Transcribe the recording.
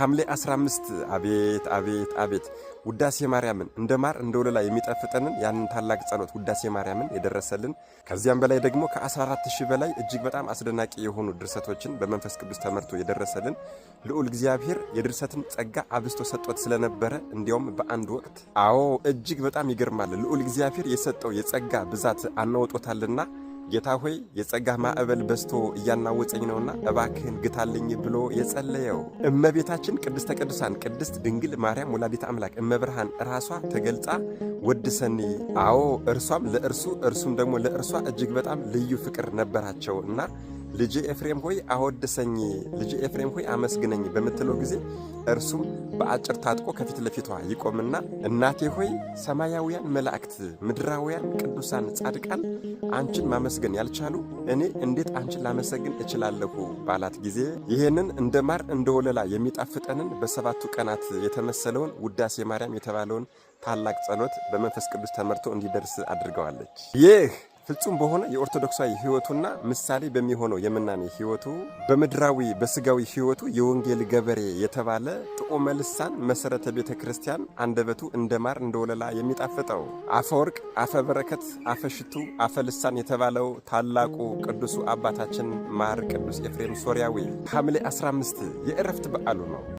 ሐምሌ 15 አቤት አቤት አቤት ውዳሴ ማርያምን እንደማር እንደወለላ የሚጣፍጠንን ያንን ታላቅ ጸሎት ውዳሴ ማርያምን የደረሰልን ከዚያም በላይ ደግሞ ከ14000 በላይ እጅግ በጣም አስደናቂ የሆኑ ድርሰቶችን በመንፈስ ቅዱስ ተመርቶ የደረሰልን ልዑል እግዚአብሔር የድርሰትን ጸጋ አብስቶ ሰጥቶት ስለነበረ እንዲያውም በአንድ ወቅት እጅግ በጣም ይገርማል ልዑል እግዚአብሔር የሰጠው የጸጋ ብዛት አናውጦታልና ጌታ ሆይ የጸጋ ማዕበል በስቶ እያናወጸኝ ነውና እባክህን ግታልኝ ብሎ የጸለየው እመቤታችን ቅድስተ ቅዱሳን ቅድስት ድንግል ማርያም ወላዲተ አምላክ እመብርሃን ራሷ ተገልጻ ወድሰኒ እርሷም ለእርሱ እርሱም ደግሞ ለእርሷ እጅግ በጣም ልዩ ፍቅር ነበራቸውና ልጄ ኤፍሬም ሆይ አወድሰኝ ልጄ ኤፍሬም ሆይ አመስግነኝ በመተለው ጊዜ እርሱም በአጭር ታጥቆ ከፊት ለፊቷ ይቆምና እናቴ ሆይ ሰማያውያን መላእክት ምድራውያን ቅዱሳን ጻድቃን አንቺን ማመስገን ያልቻሉ እኔ እንዴት አንቺን ላመሰግን እችላለሁ ባላት ጊዜ ይሄንን እንደማር እንደወለላ የሚጣፍጠንን በሰባቱ ቀናት የተመሰለውን ውዳሴ ማርያም የተባለውን ታላቅ ጸሎት በመንፈስ ቅዱስ ተመርቶ እንዲደርስ አድርገዋለች። ይህ ፍጹም በሆነ የኦርቶዶክሳዊ ሕይወቱና ምሳሌ በሚሆነው የምናኔ ሕይወቱ በምድራዊ በስጋዊ ሕይወቱ የወንጌል ገበሬ የተባለ ጥዑመ ልሳን መሰረተ ቤተ ክርስቲያን አንደበቱ እንደማር እንደወለላ የሚጣፍጠው አፈወርቅ አፈ በረከት አፈ ሽቱ አፈ ልሳን የተባለው ታላቁ ቅዱሱ አባታችን ማር ቅዱስ ኤፍሬም ሶርያዊ ሐምሌ 15 የዕረፍት በዓሉ ነው።